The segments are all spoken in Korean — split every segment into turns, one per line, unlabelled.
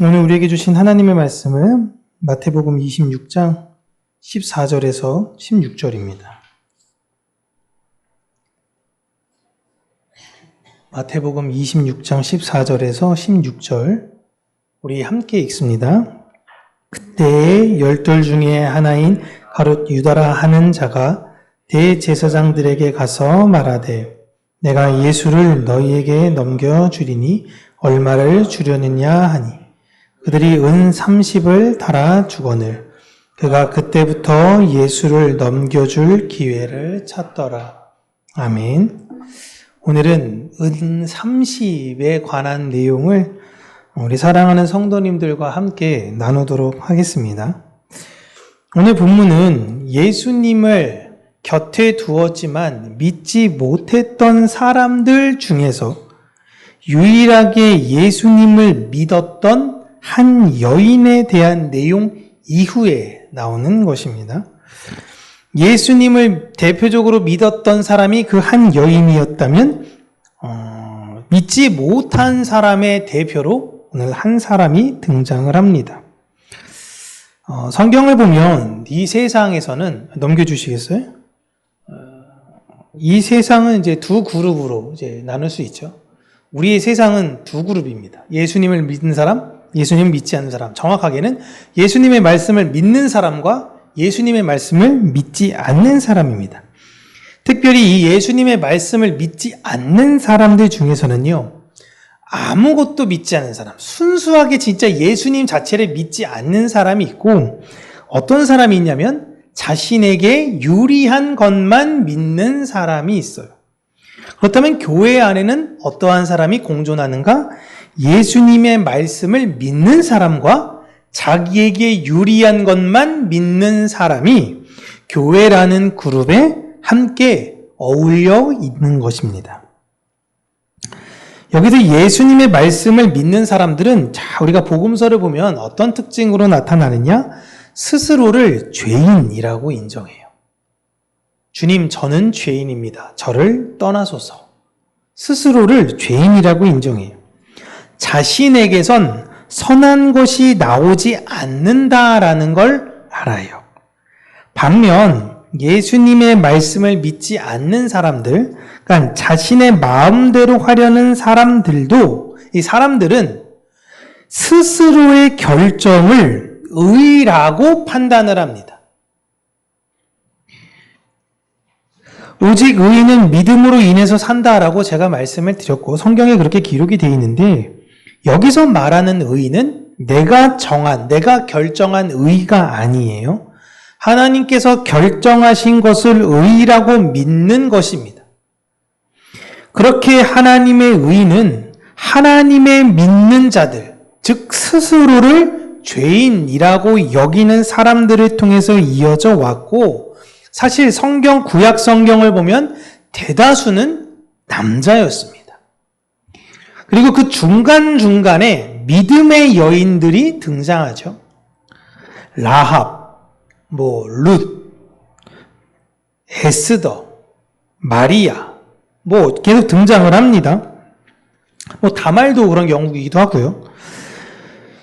오늘 우리에게 주신 하나님의 말씀은 마태복음 26장 14절에서 16절입니다. 마태복음 26장 14절에서 16절 우리 함께 읽습니다. 그때에 12 중에 하나인 가룟 유다라 하는 자가 대제사장들에게 가서 말하되 내가 예수를 너희에게 넘겨주리니 얼마를 주려느냐 하니 그들이 은 30을 달아 주거늘 그가 그때부터 예수를 넘겨줄 기회를 찾더라. 아멘. 오늘은 은 30에 관한 내용을 우리 사랑하는 성도님들과 함께 나누도록 하겠습니다. 오늘 본문은 예수님을 곁에 두었지만 믿지 못했던 사람들 중에서 유일하게 예수님을 믿었던 한 여인에 대한 내용 이후에 나오는 것입니다. 예수님을 대표적으로 믿었던 사람이 그 한 여인이었다면 믿지 못한 사람의 대표로 오늘 한 사람이 등장을 합니다. 성경을 보면 이 세상에서는 넘겨주시겠어요? 이 세상은 이제 두 그룹으로 이제 나눌 수 있죠. 우리의 세상은 두 그룹입니다. 예수님을 믿는 사람, 예수님을 믿지 않는 사람. 정확하게는 예수님의 말씀을 믿는 사람과 예수님의 말씀을 믿지 않는 사람입니다. 특별히 이 예수님의 말씀을 믿지 않는 사람들 중에서는요, 아무것도 믿지 않는 사람, 순수하게 진짜 예수님 자체를 믿지 않는 사람이 있고, 어떤 사람이 있냐면 자신에게 유리한 것만 믿는 사람이 있어요. 그렇다면 교회 안에는 어떠한 사람이 공존하는가? 예수님의 말씀을 믿는 사람과 자기에게 유리한 것만 믿는 사람이 교회라는 그룹에 함께 어울려 있는 것입니다. 여기서 예수님의 말씀을 믿는 사람들은 우리가 복음서를 보면 어떤 특징으로 나타나느냐? 스스로를 죄인이라고 인정해요. 주님, 저는 죄인입니다. 저를 떠나소서. 스스로를 죄인이라고 인정해요. 자신에게선 선한 것이 나오지 않는다라는 걸 알아요. 반면 예수님의 말씀을 믿지 않는 사람들, 그러니까 자신의 마음대로 하려는 사람들도, 이 사람들은 스스로의 결정을 의라고 판단을 합니다. 오직 의인은 믿음으로 인해서 산다라고 제가 말씀을 드렸고 성경에 그렇게 기록이 되어 있는데, 여기서 말하는 의는 내가 결정한 의가 아니에요. 하나님께서 결정하신 것을 의라고 믿는 것입니다. 그렇게 하나님의 의는 하나님의 믿는 자들, 즉 스스로를 죄인이라고 여기는 사람들을 통해서 이어져 왔고, 사실 구약 성경을 보면 대다수는 남자였습니다. 그리고 그 중간중간에 믿음의 여인들이 등장하죠. 라합, 룻, 에스더, 마리아, 계속 등장을 합니다. 다말도 그런 영국이기도 하고요.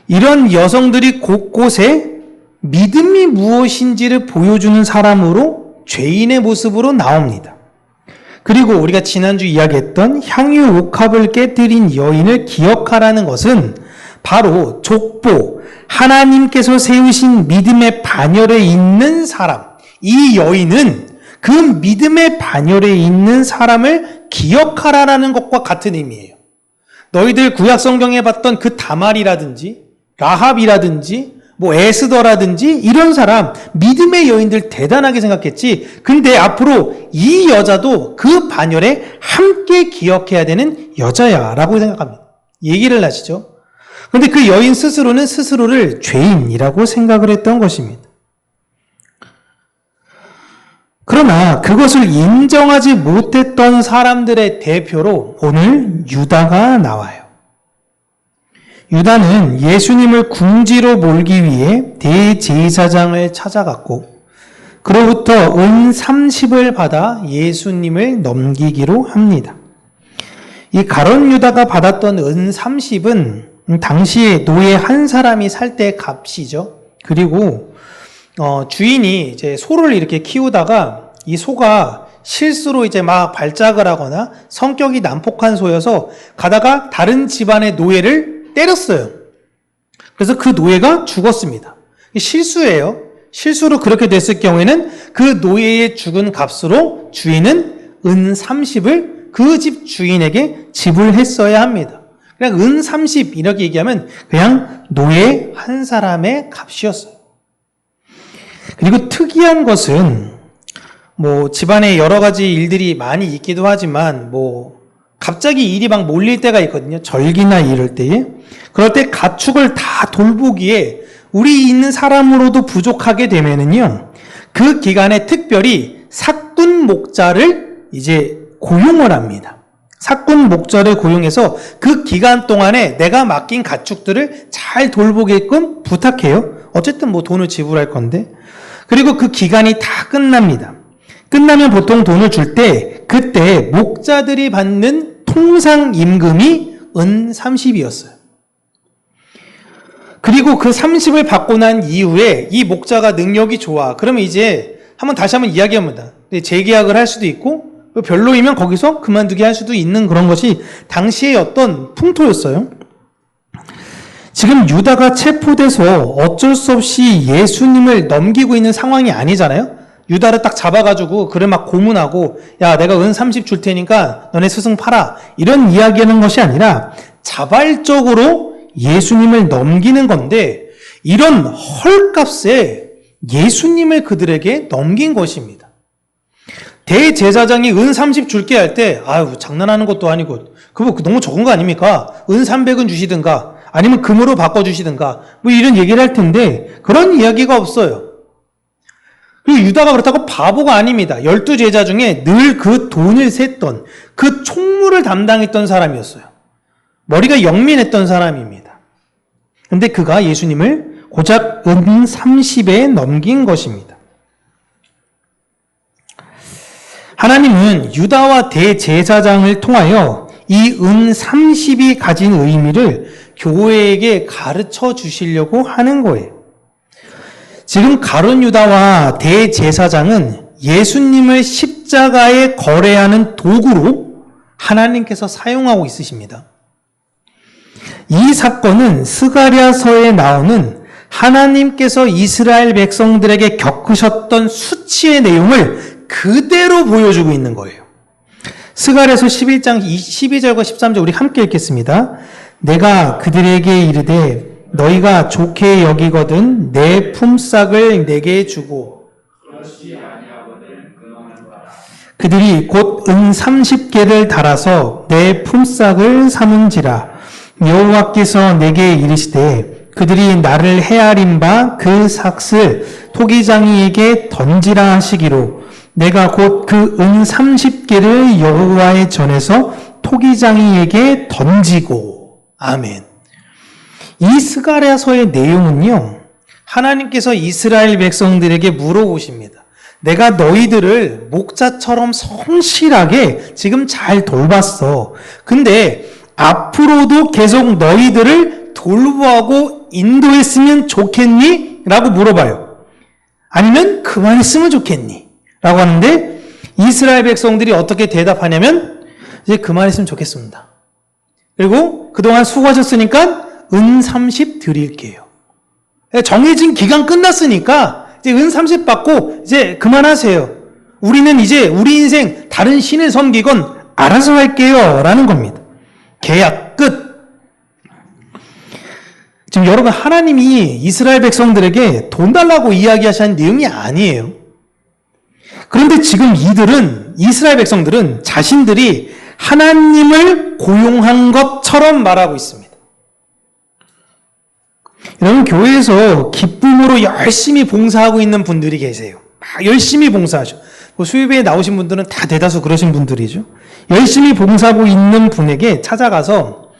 이런 여성들이 곳곳에 믿음이 무엇인지를 보여주는 사람으로 죄인의 모습으로 나옵니다. 그리고 우리가 지난주 이야기했던 향유 옥합을 깨뜨린 여인을 기억하라는 것은 바로 족보, 하나님께서 세우신 믿음의 반열에 있는 사람, 이 여인은 그 믿음의 반열에 있는 사람을 기억하라는 것과 같은 의미예요. 너희들 구약 성경에 봤던 그 다말이라든지 라합이라든지 에스더라든지 이런 사람, 믿음의 여인들 대단하게 생각했지. 근데 앞으로 이 여자도 그 반열에 함께 기억해야 되는 여자야라고 생각합니다. 얘기를 하시죠. 근데 그 여인 스스로는 스스로를 죄인이라고 생각을 했던 것입니다. 그러나 그것을 인정하지 못했던 사람들의 대표로 오늘 유다가 나와요. 유다는 예수님을 궁지로 몰기 위해 대제사장을 찾아갔고 그로부터 은 30을 받아 예수님을 넘기기로 합니다. 이 가룟 유다가 받았던 은 30은 당시에 노예 한 사람이 살 때 값이죠. 그리고 주인이 이제 소를 이렇게 키우다가 이 소가 실수로 이제 막 발작을 하거나 성격이 난폭한 소여서 가다가 다른 집안의 노예를 때렸어요. 그래서 그 노예가 죽었습니다. 실수예요. 실수로 그렇게 됐을 경우에는 그 노예의 죽은 값으로 주인은 은 30을 그 집 주인에게 지불했어야 합니다. 그냥 은 30 이렇게 얘기하면 그냥 노예 한 사람의 값이었어요. 그리고 특이한 것은 집안에 여러 가지 일들이 많이 있기도 하지만 갑자기 일이 막 몰릴 때가 있거든요. 절기나 이럴 때에. 그럴 때 가축을 다 돌보기에 우리 있는 사람으로도 부족하게 되면은요. 그 기간에 특별히 삭군 목자를 이제 고용을 합니다. 삭군 목자를 고용해서 그 기간 동안에 내가 맡긴 가축들을 잘 돌보게끔 부탁해요. 어쨌든 돈을 지불할 건데. 그리고 그 기간이 다 끝납니다. 끝나면 보통 돈을 줄 때 그때 목자들이 받는 통상 임금이 은 30이었어요. 그리고 그 30을 받고 난 이후에 이 목자가 능력이 좋아. 그러면 이제 다시 한번 이야기합니다. 재계약을 할 수도 있고 별로이면 거기서 그만두게 할 수도 있는 그런 것이 당시의 어떤 풍토였어요. 지금 유다가 체포돼서 어쩔 수 없이 예수님을 넘기고 있는 상황이 아니잖아요. 유다를 딱 잡아가지고 그를 막 고문하고 야 내가 은 30 줄 테니까 너네 스승 팔아 이런 이야기하는 것이 아니라 자발적으로 예수님을 넘기는 건데 이런 헐값에 예수님을 그들에게 넘긴 것입니다. 대제사장이 은 30 줄게 할 때 장난하는 것도 아니고 그거 너무 적은 거 아닙니까? 은 300은 주시든가 아니면 금으로 바꿔주시든가 이런 얘기를 할 텐데 그런 이야기가 없어요. 그리고 유다가 그렇다고 바보가 아닙니다. 12제자 중에 늘 그 돈을 셌던 그 총무를 담당했던 사람이었어요. 머리가 영민했던 사람입니다. 근데 그가 예수님을 고작 은 30에 넘긴 것입니다. 하나님은 유다와 대제사장을 통하여 이 은 30이 가진 의미를 교회에게 가르쳐 주시려고 하는 거예요. 지금 가룟 유다와 대제사장은 예수님을 십자가에 거래하는 도구로 하나님께서 사용하고 있으십니다. 이 사건은 스가랴서에 나오는 하나님께서 이스라엘 백성들에게 겪으셨던 수치의 내용을 그대로 보여주고 있는 거예요. 스가랴서 11장 12절과 13절 우리 함께 읽겠습니다. 내가 그들에게 이르되 너희가 좋게 여기거든 내 품삯을 내게 주고 그들이 곧 은 30개를 달아서 내 품삯을 삼은지라 여호와께서 내게 이르시되 그들이 나를 헤아린 바 그 삭을 토기장이에게 던지라 하시기로 내가 곧 그 은 30개를 여호와의 전에서 토기장이에게 던지고 아멘. 이 스가랴서의 내용은요, 하나님께서 이스라엘 백성들에게 물어보십니다. 내가 너희들을 목자처럼 성실하게 지금 잘 돌봤어. 근데 앞으로도 계속 너희들을 돌보고 인도했으면 좋겠니? 라고 물어봐요. 아니면 그만했으면 좋겠니? 라고 하는데 이스라엘 백성들이 어떻게 대답하냐면 이제 그만했으면 좋겠습니다. 그리고 그동안 수고하셨으니까 은 30 드릴게요. 정해진 기간 끝났으니까 이제 은 30 받고 이제 그만하세요. 우리는 이제 우리 인생 다른 신을 섬기건 알아서 할게요. 라는 겁니다. 계약 끝. 지금 여러분 하나님이 이스라엘 백성들에게 돈 달라고 이야기하시는 내용이 아니에요. 그런데 지금 이스라엘 백성들은 자신들이 하나님을 고용한 것처럼 말하고 있습니다. 여러분 교회에서 기쁨으로 열심히 봉사하고 있는 분들이 계세요. 열심히 봉사하죠. 수요일에 나오신 분들은 다 대다수 그러신 분들이죠. 열심히 봉사하고 있는 분에게 찾아가서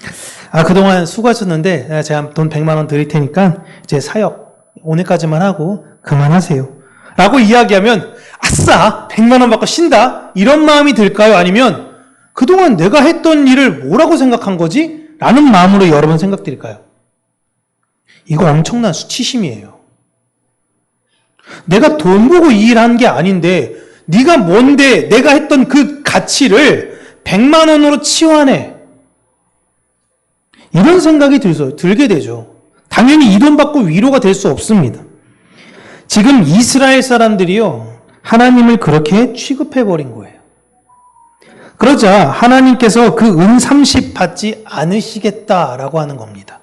그동안 수고하셨는데 제가 돈 100만 원 드릴 테니까 이제 사역 오늘까지만 하고 그만하세요. 라고 이야기하면 아싸 100만 원 받고 쉰다 이런 마음이 들까요? 아니면 그동안 내가 했던 일을 뭐라고 생각한 거지? 라는 마음으로 여러분 생각드릴까요? 이거 엄청난 수치심이에요. 내가 돈 보고 이 일한 게 아닌데 네가 뭔데 내가 했던 그 가치를 100만 원으로 치환해. 이런 생각이 들게 되죠. 당연히 이 돈 받고 위로가 될 수 없습니다. 지금 이스라엘 사람들이요, 하나님을 그렇게 취급해버린 거예요. 그러자 하나님께서 그 은 30 받지 않으시겠다라고 하는 겁니다.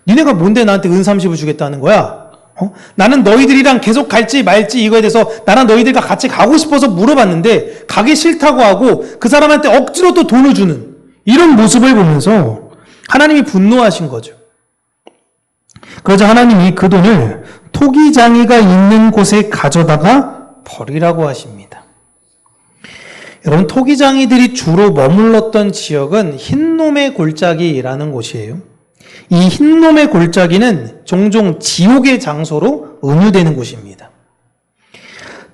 니네가 뭔데 나한테 은 30을 주겠다는 거야? 나는 너희들이랑 계속 갈지 말지 이거에 대해서 나랑 너희들과 같이 가고 싶어서 물어봤는데 가기 싫다고 하고 그 사람한테 억지로 또 돈을 주는 이런 모습을 보면서 하나님이 분노하신 거죠. 그러자 하나님이 그 돈을 토기장이가 있는 곳에 가져다가 버리라고 하십니다. 여러분, 토기장이들이 주로 머물렀던 지역은 흰놈의 골짜기라는 곳이에요. 이 흰놈의 골짜기는 종종 지옥의 장소로 은유되는 곳입니다.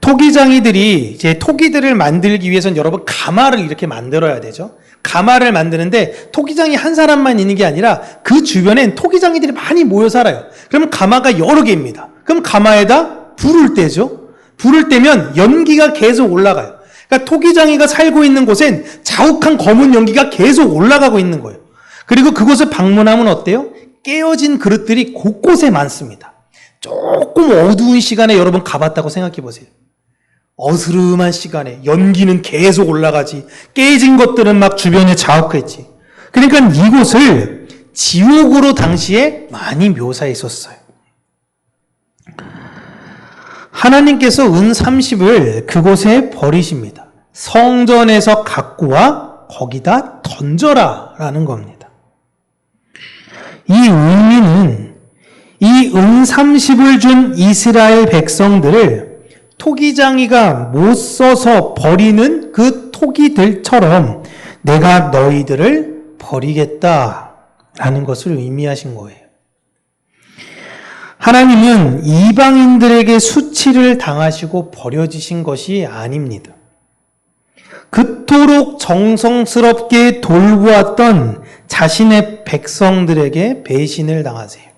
토기장이들이 이제 토기들을 만들기 위해서는 여러분 가마를 이렇게 만들어야 되죠. 가마를 만드는데 토기장이 한 사람만 있는 게 아니라 그 주변엔 토기장이들이 많이 모여 살아요. 그러면 가마가 여러 개입니다. 그럼 가마에다 불을 떼죠. 불을 떼면 연기가 계속 올라가요. 그러니까 토기장이가 살고 있는 곳엔 자욱한 검은 연기가 계속 올라가고 있는 거예요. 그리고 그곳을 방문하면 어때요? 깨어진 그릇들이 곳곳에 많습니다. 조금 어두운 시간에 여러분 가봤다고 생각해 보세요. 어스름한 시간에 연기는 계속 올라가지, 깨진 것들은 막 주변에 자욱했지. 그러니까 이곳을 지옥으로 당시에 많이 묘사했었어요. 하나님께서 은 30을 그곳에 버리십니다. 성전에서 갖고 와 거기다 던져라 라는 겁니다. 이 의미는 이 은 30을 준 이스라엘 백성들을 토기장이가 못 써서 버리는 그 토기들처럼 내가 너희들을 버리겠다라는 것을 의미하신 거예요. 하나님은 이방인들에게 수치를 당하시고 버려지신 것이 아닙니다. 그토록 정성스럽게 돌보았던 자신의 백성들에게 배신을 당하세요.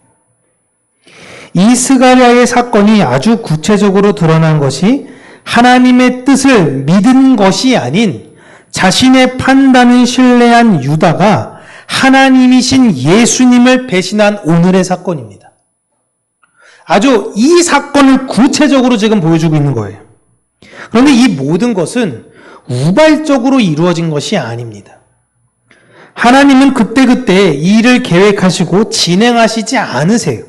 이 스가랴의 사건이 아주 구체적으로 드러난 것이 하나님의 뜻을 믿은 것이 아닌 자신의 판단을 신뢰한 유다가 하나님이신 예수님을 배신한 오늘의 사건입니다. 아주 이 사건을 구체적으로 지금 보여주고 있는 거예요. 그런데 이 모든 것은 우발적으로 이루어진 것이 아닙니다. 하나님은 그때그때 이 일을 계획하시고 진행하시지 않으세요.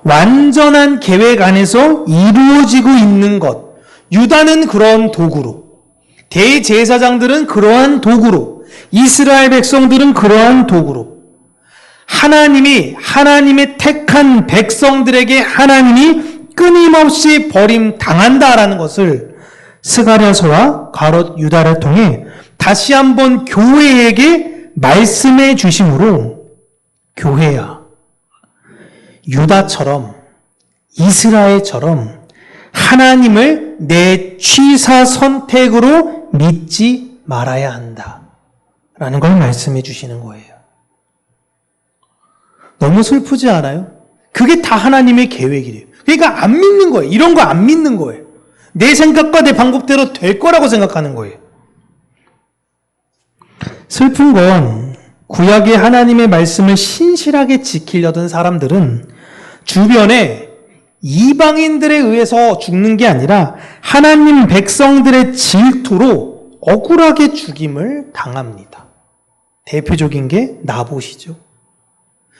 완전한 계획 안에서 이루어지고 있는 것. 유다는 그런 도구로, 대제사장들은 그러한 도구로, 이스라엘 백성들은 그러한 도구로, 하나님의 택한 백성들에게 하나님이 끊임없이 버림당한다라는 것을 스가랴서와 가롯 유다를 통해 다시 한번 교회에게 말씀해 주심으로, 교회야, 유다처럼 이스라엘처럼 하나님을 내 취사 선택으로 믿지 말아야 한다 라는 걸 말씀해 주시는 거예요. 너무 슬프지 않아요? 그게 다 하나님의 계획이래요. 그러니까 안 믿는 거예요. 이런 거 안 믿는 거예요. 내 생각과 내 방법대로 될 거라고 생각하는 거예요. 슬픈 건 구약의 하나님의 말씀을 신실하게 지키려던 사람들은 주변에 이방인들에 의해서 죽는 게 아니라 하나님 백성들의 질투로 억울하게 죽임을 당합니다. 대표적인 게 나봇이죠.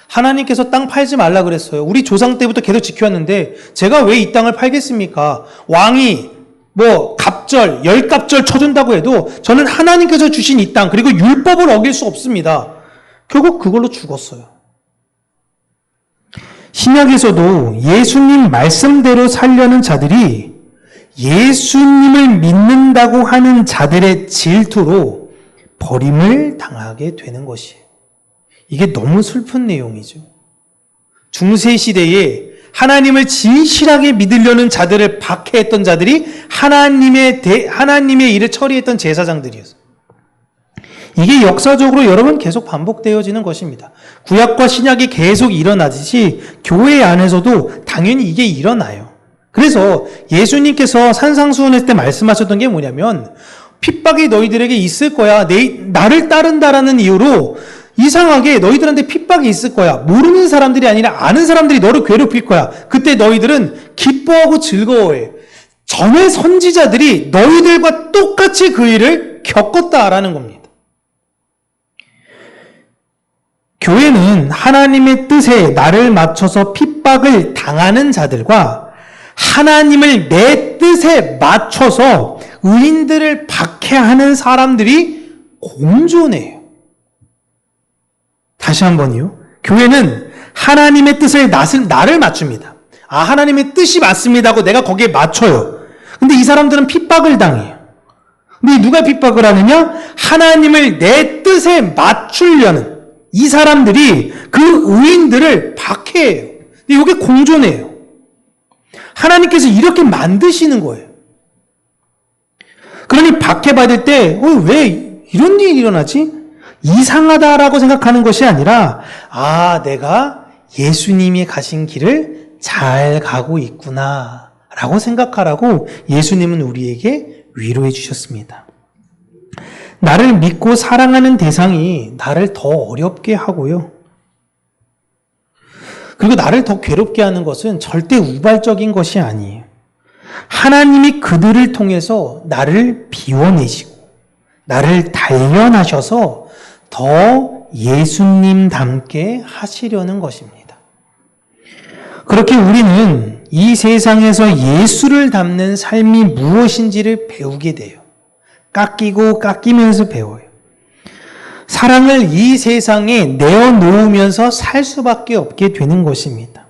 하나님께서 땅 팔지 말라 그랬어요. 우리 조상 때부터 계속 지켜왔는데 제가 왜 이 땅을 팔겠습니까? 왕이 갑절, 10갑절 쳐준다고 해도 저는 하나님께서 주신 이 땅, 그리고 율법을 어길 수 없습니다. 결국 그걸로 죽었어요. 신약에서도 예수님 말씀대로 살려는 자들이 예수님을 믿는다고 하는 자들의 질투로 버림을 당하게 되는 것이에요. 이게 너무 슬픈 내용이죠. 중세시대에 하나님을 진실하게 믿으려는 자들을 박해했던 자들이 하나님의 일을 처리했던 제사장들이었어요. 이게 역사적으로 여러분 계속 반복되어지는 것입니다. 구약과 신약이 계속 일어나듯이 교회 안에서도 당연히 이게 일어나요. 그래서 예수님께서 산상수훈했을 때 말씀하셨던 게 뭐냐면 핍박이 너희들에게 있을 거야. 나를 따른다라는 이유로 이상하게 너희들한테 핍박이 있을 거야. 모르는 사람들이 아니라 아는 사람들이 너를 괴롭힐 거야. 그때 너희들은 기뻐하고 즐거워해. 전에 선지자들이 너희들과 똑같이 그 일을 겪었다라는 겁니다. 교회는 하나님의 뜻에 나를 맞춰서 핍박을 당하는 자들과 하나님을 내 뜻에 맞춰서 의인들을 박해하는 사람들이 공존해요. 다시 한번요. 교회는 하나님의 뜻에 나를 맞춥니다. 하나님의 뜻이 맞습니다 하고 내가 거기에 맞춰요. 근데 이 사람들은 핍박을 당해요. 근데 누가 핍박을 하느냐? 하나님을 내 뜻에 맞추려는 이 사람들이 그 의인들을 박해해요. 근데 이게 공존해요. 하나님께서 이렇게 만드시는 거예요. 그러니 박해받을 때 왜 이런 일이 일어나지? 이상하다라고 생각하는 것이 아니라 내가 예수님이 가신 길을 잘 가고 있구나 라고 생각하라고 예수님은 우리에게 위로해 주셨습니다. 나를 믿고 사랑하는 대상이 나를 더 어렵게 하고요. 그리고 나를 더 괴롭게 하는 것은 절대 우발적인 것이 아니에요. 하나님이 그들을 통해서 나를 비워내시고 나를 단련하셔서 더 예수님답게 하시려는 것입니다. 그렇게 우리는 이 세상에서 예수를 닮는 삶이 무엇인지를 배우게 돼요. 깎이고 깎이면서 배워요. 사랑을 이 세상에 내어놓으면서 살 수밖에 없게 되는 것입니다.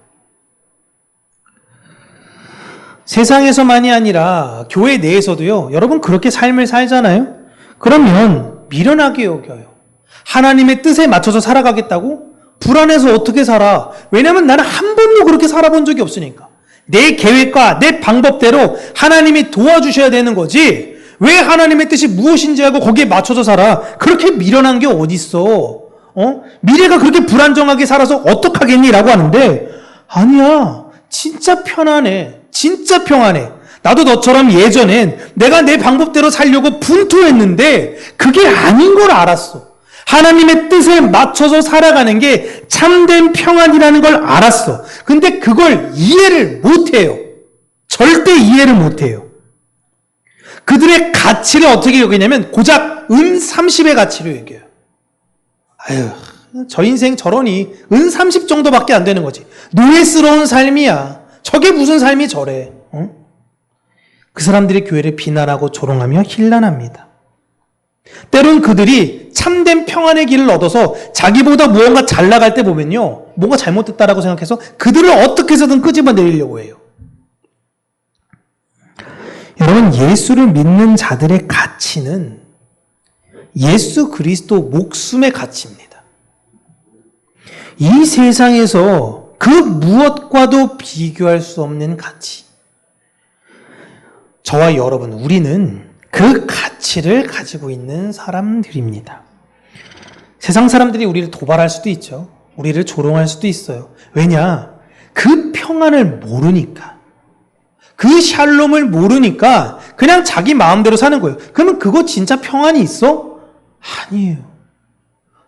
세상에서만이 아니라 교회 내에서도요. 여러분 그렇게 삶을 살잖아요. 그러면 미련하게 여겨요. 하나님의 뜻에 맞춰서 살아가겠다고? 불안해서 어떻게 살아? 왜냐하면 나는 한 번도 그렇게 살아본 적이 없으니까. 내 계획과 내 방법대로 하나님이 도와주셔야 되는 거지. 왜 하나님의 뜻이 무엇인지 하고 거기에 맞춰서 살아? 그렇게 미련한 게 어딨어? 미래가 그렇게 불안정하게 살아서 어떡하겠니? 라고 하는데 아니야. 진짜 편안해. 진짜 평안해. 나도 너처럼 예전엔 내가 내 방법대로 살려고 분투했는데 그게 아닌 걸 알았어. 하나님의 뜻에 맞춰서 살아가는 게 참된 평안이라는 걸 알았어. 근데 그걸 이해를 못해요. 절대 이해를 못해요. 그들의 가치를 어떻게 여기냐면 고작 은 30의 가치로 여겨요. 저 인생 저러니 은 30 정도밖에 안 되는 거지. 노예스러운 삶이야. 저게 무슨 삶이 저래. 그 사람들이 교회를 비난하고 조롱하며 힐난합니다. 때론 그들이 참된 평안의 길을 얻어서 자기보다 무언가 잘 나갈 때 보면요. 뭔가 잘못됐다라고 생각해서 그들을 어떻게 해서든 끄집어내려고 해요. 여러분, 예수를 믿는 자들의 가치는 예수 그리스도 목숨의 가치입니다. 이 세상에서 그 무엇과도 비교할 수 없는 가치. 저와 여러분, 우리는 그 가치를 가지고 있는 사람들입니다. 세상 사람들이 우리를 도발할 수도 있죠. 우리를 조롱할 수도 있어요. 왜냐? 그 평안을 모르니까. 그 샬롬을 모르니까 그냥 자기 마음대로 사는 거예요. 그러면 그거 진짜 평안이 있어? 아니에요.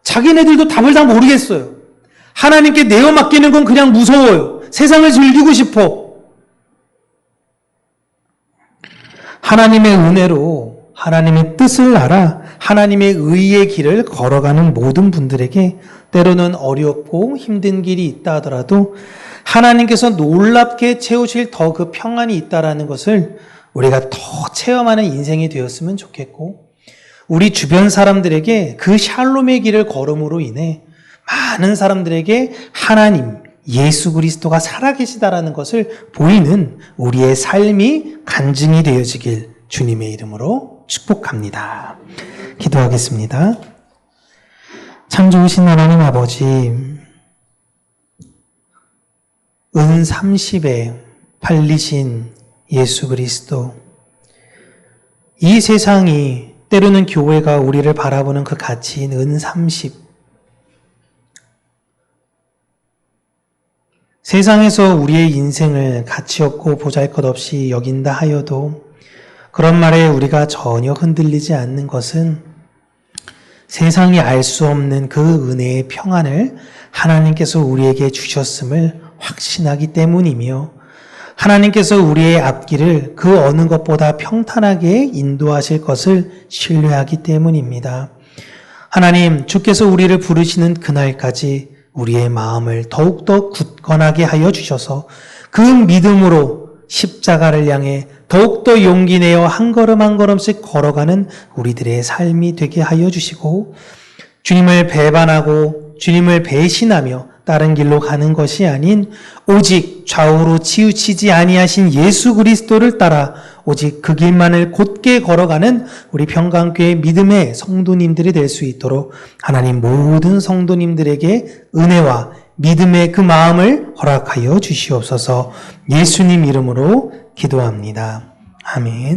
자기네들도 답을 다 모르겠어요. 하나님께 내어 맡기는 건 그냥 무서워요. 세상을 즐기고 싶어. 하나님의 은혜로 하나님의 뜻을 알아 하나님의 의의 길을 걸어가는 모든 분들에게 때로는 어렵고 힘든 길이 있다 하더라도 하나님께서 놀랍게 채우실 더 그 평안이 있다라는 것을 우리가 더 체험하는 인생이 되었으면 좋겠고, 우리 주변 사람들에게 그 샬롬의 길을 걸음으로 인해 많은 사람들에게 하나님, 예수 그리스도가 살아계시다라는 것을 보이는 우리의 삶이 간증이 되어지길 주님의 이름으로 축복합니다. 기도하겠습니다. 참 좋으신 하나님 아버지, 은 30에 팔리신 예수 그리스도, 이 세상이 때로는 교회가 우리를 바라보는 그 가치인 은30, 세상에서 우리의 인생을 가치 없고 보잘것없이 여긴다 하여도 그런 말에 우리가 전혀 흔들리지 않는 것은 세상이 알 수 없는 그 은혜의 평안을 하나님께서 우리에게 주셨음을 확신하기 때문이며 하나님께서 우리의 앞길을 그 어느 것보다 평탄하게 인도하실 것을 신뢰하기 때문입니다. 하나님, 주께서 우리를 부르시는 그날까지 우리의 마음을 더욱더 굳건하게 하여 주셔서 그 믿음으로 십자가를 향해 더욱더 용기 내어 한 걸음 한 걸음씩 걸어가는 우리들의 삶이 되게 하여 주시고 주님을 배반하고 주님을 배신하며 다른 길로 가는 것이 아닌 오직 좌우로 치우치지 아니하신 예수 그리스도를 따라 오직 그 길만을 곧게 걸어가는 우리 평강교회 믿음의 성도님들이 될 수 있도록 하나님 모든 성도님들에게 은혜와 믿음의 그 마음을 허락하여 주시옵소서. 예수님 이름으로 기도합니다. 아멘.